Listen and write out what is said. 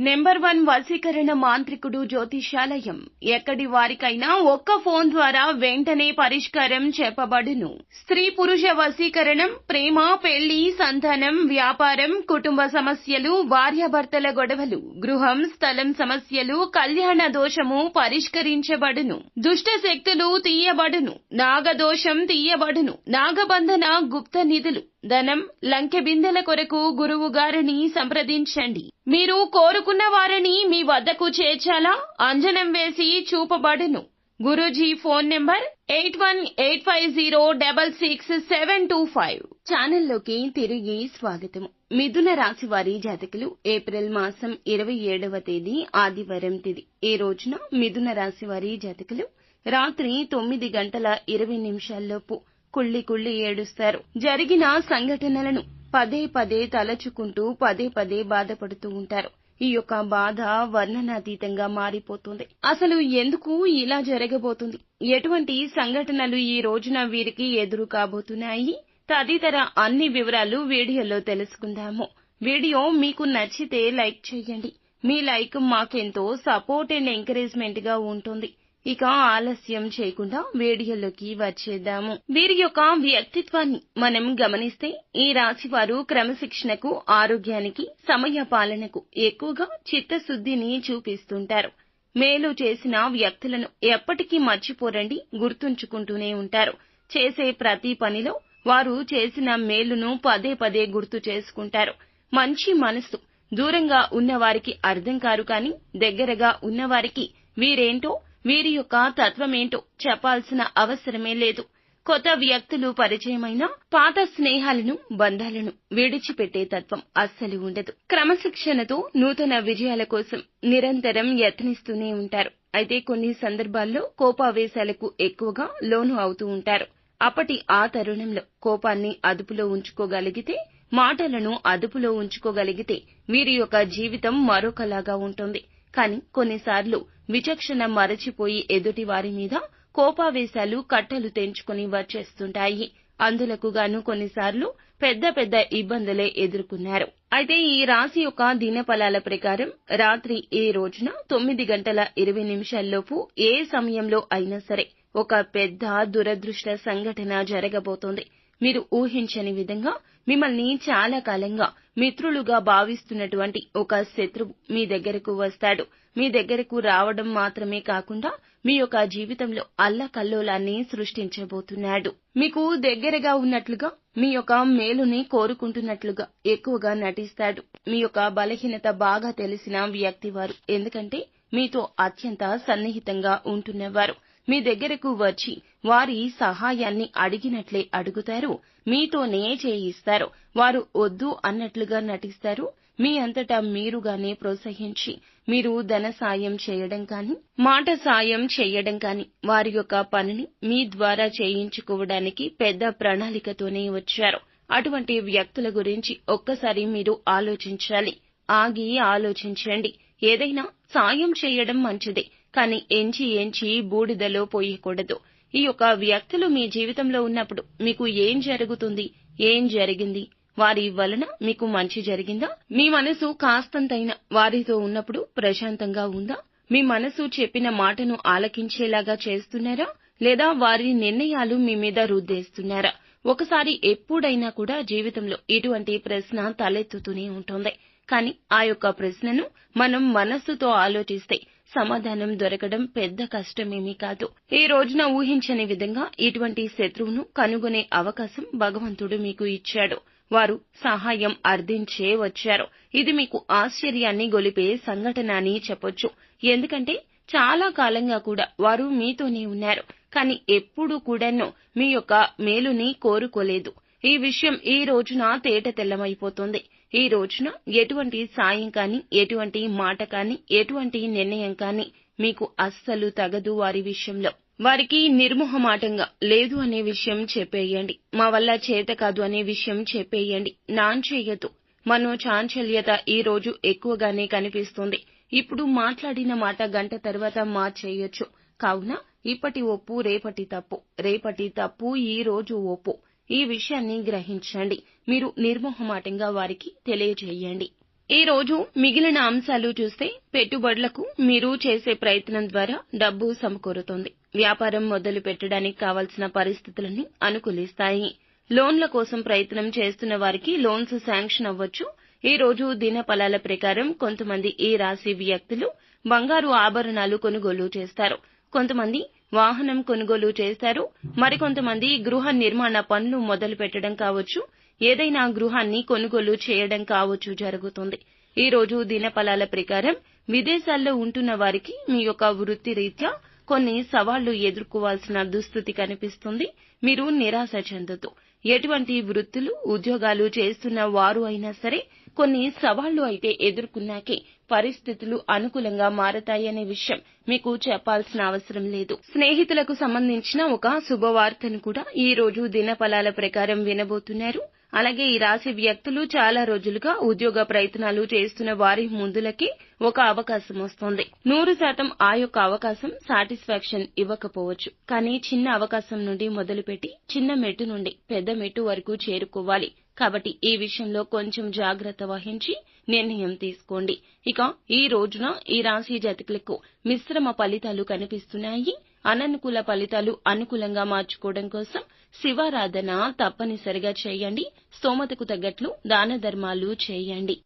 Number 1 వశీకరణ మాంత్రికుడు జ్యోతిష్యాలయం. ఎక్కడి వారికైనా ఒక్క ఫోన్ ద్వారా వెంటనే పరిష్కారం చెప్పబడును. స్త్రీ పురుష వశీకరణం, ప్రేమ, పెళ్లి, సంతానం, వ్యాపారం, కుటుంబ సమస్యలు, భార్యాభర్తల గొడవలు, గృహం, స్థలం సమస్యలు, కళ్యాణ దోషము పరిష్కరించబడును. దుష్ట శక్తులు తీయబడును. నాగదోషం తీయబడును. నాగబంధన, గుప్త నిధులు, ధనం, లంకె బిందెల కొరకు గురువు గారిని సంప్రదించండి. మీరు కోరుకున్న వారిని మీ వద్దకు చేర్చాలా? అంజనం వేసి చూపబడును. Guruji phone number 8185066725. ఛానల్లోకి తిరిగి స్వాగతము. మిథున రాశి వారి జాతకులు ఏప్రిల్ మాసం 27వ తేదీ ఆదివారం తిథి. ఈ రోజున మిథున రాశి వారి జాతకులు రాత్రి 9:20 కుళ్ళి కుళ్ళి ఏడుస్తారు. జరిగిన సంఘటనలను పదే పదే తలచుకుంటూ పదే పదే బాధపడుతూ ఉంటారు. ఈ యొక్క బాధ వర్ణనాతీతంగా మారిపోతుంది. అసలు ఎందుకు ఇలా జరగబోతుంది? ఎటువంటి సంఘటనలు ఈ రోజున వీరికి ఎదురు కాబోతున్నాయి? తదితర అన్ని వివరాలు వీడియోలో తెలుసుకుందాము. వీడియో మీకు నచ్చితే లైక్ చేయండి. మీ లైక్ మాకెంతో సపోర్ట్ అండ్ ఎంకరేజ్మెంట్ గా ఉంటుంది. ఇక ఆలస్యం చేయకుండా వీడియోలోకి వచ్చేద్దాము. వీరి యొక్క వ్యక్తిత్వాన్ని మనం గమనిస్తే ఈ రాశి వారు క్రమశిక్షణకు, ఆరోగ్యానికి, సమయ పాలనకు ఎక్కువగా చిత్తశుద్ధిని చూపిస్తుంటారు. మేలు చేసిన వ్యక్తులను ఎప్పటికీ మర్చిపోరండి, గుర్తుంచుకుంటూనే ఉంటారు. చేసే ప్రతి పనిలో వారు చేసిన మేలును పదే పదే గుర్తు చేసుకుంటారు. మంచి మనస్సు. దూరంగా ఉన్నవారికి అర్థం కారు కానీ దగ్గరగా ఉన్నవారికి వీరేంటో, వీరి యొక్క తత్వమేంటో చెప్పాల్సిన అవసరమే లేదు. కొత్త వ్యక్తులు పరిచయమైన పాత స్నేహాలను, బంధాలను విడిచిపెట్టే తత్వం అస్సలు ఉండదు. క్రమశిక్షణతో నూతన విజయాల కోసం నిరంతరం యత్నిస్తూనే ఉంటారు. అయితే కొన్ని సందర్భాల్లో కోపావేశాలకు ఎక్కువగా లోను అవుతూ ఉంటారు. అప్పటి ఆ తరుణంలో కోపాన్ని అదుపులో ఉంచుకోగలిగితే, మాటలను అదుపులో ఉంచుకోగలిగితే వీరి యొక్క జీవితం మరొకలాగా ఉంటుంది. కానీ కొన్నిసార్లు విచక్షణ మరచిపోయి ఎదుటి వారి మీద కోపావేశాలు కట్టలు తెంచుకుని వచ్చేస్తుంటాయి. అందులకు గాను కొన్నిసార్లు పెద్ద పెద్ద ఇబ్బందులే ఎదుర్కొన్నారు. అయితే ఈ రాశి యొక్క దినఫలాల ప్రకారం రాత్రి ఈ రోజున 9:20 ఏ సమయంలో అయినా సరే ఒక పెద్ద దురదృష్ట సంఘటన జరగబోతోంది. మీరు ఊహించని విధంగా మిమ్మల్ని చాలా కాలంగా మిత్రులుగా భావిస్తున్నటువంటి ఒక శత్రువు మీ దగ్గరకు వస్తాడు. మీ దగ్గరకు రావడం మాత్రమే కాకుండా మీ యొక్క జీవితంలో అల్లకల్లోలాన్ని సృష్టించబోతున్నాడు. మీకు దగ్గరగా ఉన్నట్లుగా, మీ యొక్క మేలుని కోరుకుంటున్నట్లుగా ఎక్కువగా నటిస్తాడు. మీ యొక్క బలహీనత బాగా తెలిసిన వ్యక్తి వారు. ఎందుకంటే మీతో అత్యంత సన్నిహితంగా ఉంటున్నవారు. మీ దగ్గరకు వచ్చి వారి సహాయాన్ని అడిగినట్లే అడుగుతారు. మీతోనే చేయిస్తారు. వారు వద్దు అన్నట్లుగా నటిస్తారు. మీ అంతటా మీరుగానే ప్రోత్సహించి మీరు ధన సాయం చేయడం కానీ, మాట సాయం చేయడం కానీ, వారి యొక్క పనిని మీ ద్వారా చేయించుకోవడానికి పెద్ద ప్రణాళికతోనే వచ్చారు. అటువంటి వ్యక్తుల గురించి ఒక్కసారి మీరు ఆలోచించాలి. ఆగి ఆలోచించండి. ఏదైనా సాయం చేయడం మంచిదే, కానీ ఎంచి బూడిదలో పోయకూడదు. ఈ యొక్క వ్యక్తులు మీ జీవితంలో ఉన్నప్పుడు మీకు ఏం జరుగుతుంది? ఏం జరిగింది? వారి వలన మీకు మంచి జరిగిందా? మీ మనసు కాస్తంతైనా వారితో ఉన్నప్పుడు ప్రశాంతంగా ఉందా? మీ మనసు చెప్పిన మాటను ఆలకించేలాగా చేస్తున్నారా? లేదా వారి నిర్ణయాలు మీ మీద రుద్దేస్తున్నారా? ఒకసారి ఎప్పుడైనా కూడా జీవితంలో ఇటువంటి ప్రశ్న తలెత్తుతూనే ఉంటుంది. కానీ ఆ యొక్క ప్రశ్నను మనం మనస్సుతో ఆలోచిస్తే సమాధానం దొరకడం పెద్ద కష్టమేమీ కాదు. ఈ రోజున ఊహించని విధంగా ఇటువంటి శత్రువును కనుగొనే అవకాశం భగవంతుడు మీకు ఇచ్చాడు. వారు సహాయం అర్థించే వచ్చారు. ఇది మీకు ఆశ్చర్యాన్ని గొలిపే సంఘటన అని చెప్పొచ్చు. ఎందుకంటే చాలా కాలంగా కూడా వారు మీతోనే ఉన్నారు. కానీ ఎప్పుడూ కూడాను మీ యొక్క మేలుని కోరుకోలేదు. ఈ విషయం ఈ రోజున తేట తెల్లమైపోతుంది. ఈ రోజున ఎటువంటి సాయం కానీ, ఎటువంటి మాట కానీ, ఎటువంటి నిర్ణయం కానీ మీకు అస్సలు తగదు. వారి విషయంలో వారికి నిర్మోహమాటంగా లేదు అనే విషయం చెప్పేయండి. మా వల్ల చేత కాదు అనే విషయం చెప్పేయండి. నాంచేయదు. మనోచాంచల్యత ఈ రోజు ఎక్కువగానే కనిపిస్తుంది. ఇప్పుడు మాట్లాడిన మాట గంట తర్వాత మార్చేయొచ్చు. కావున ఇప్పటి ఒప్పు రేపటి తప్పు, రేపటి తప్పు ఈ రోజు ఒప్పు. ఈ విషయాన్ని గ్రహించండి. మీరు నిర్మోహమాటంగా వారికి తెలియజేయండి. ఈ రోజు మిగిలిన అంశాలు చూస్తే పెట్టుబడులకు మీరు చేసే ప్రయత్నం ద్వారా డబ్బు సమకూరుతోంది. వ్యాపారం మొదలు పెట్టడానికి కావాల్సిన పరిస్థితులన్నీ అనుకూలిస్తాయి. లోన్ల కోసం ప్రయత్నం చేస్తున్న వారికి లోన్స్ శాంక్షన్ అవ్వచ్చు. ఈ రోజు దినఫలాల ప్రకారం కొంతమంది ఈ రాశి వ్యక్తులు బంగారు ఆభరణాలు కొనుగోలు చేస్తారు. కొంతమంది వాహనం కొనుగోలు చేస్తారు. మరికొంతమంది గృహ నిర్మాణ పనులు మొదలు పెట్టడం కావచ్చు, ఏదైనా గృహాన్ని కొనుగోలు చేయడం కావచ్చు జరుగుతుంది. ఈ రోజు దినఫలాల ప్రకారం విదేశాల్లో ఉంటున్న వారికి మీ యొక్క వృత్తి రీత్యా కొన్ని సవాళ్లు ఎదుర్కోవాల్సిన దుస్థితి కనిపిస్తుంది. మీరు నిరాశ చెందొద్దు. ఎటువంటి వృత్తులు ఉద్యోగాలు చేస్తున్న వారు అయినా సరే కొన్ని సవాళ్లు అయితే ఎదుర్కొన్నాకే పరిస్థితులు అనుకూలంగా మారతాయనే విషయం మీకు చెప్పాల్సిన అవసరం లేదు. స్నేహితులకు సంబంధించిన ఒక శుభవార్తను కూడా ఈ రోజు దినఫలాల ప్రకారం వినబోతున్నారు. అలాగే ఈ రాశి వ్యక్తులు చాలా రోజులుగా ఉద్యోగ ప్రయత్నాలు చేస్తున్న వారి ముందులకి ఒక అవకాశం వస్తోంది. 100% ఆ యొక్క అవకాశం సాటిస్ఫాక్షన్ ఇవ్వకపోవచ్చు. కానీ చిన్న అవకాశం నుండి మొదలుపెట్టి చిన్న మెట్టు నుండి పెద్ద మెట్టు వరకు చేరుకోవాలి. కాబట్టి ఈ విషయంలో కొంచెం జాగ్రత్త వహించి నిర్ణయం తీసుకోండి. ఇక ఈ రోజున ఈ రాశి జాతకులకు మిశ్రమ ఫలితాలు కనిపిస్తున్నాయి. అననుకూల ఫలితాలు అనుకూలంగా మార్చుకోవడం కోసం శివారాధన తప్పనిసరిగా చేయండి. స్తోమతకు తగ్గట్లు దాన ధర్మాలు చేయండి.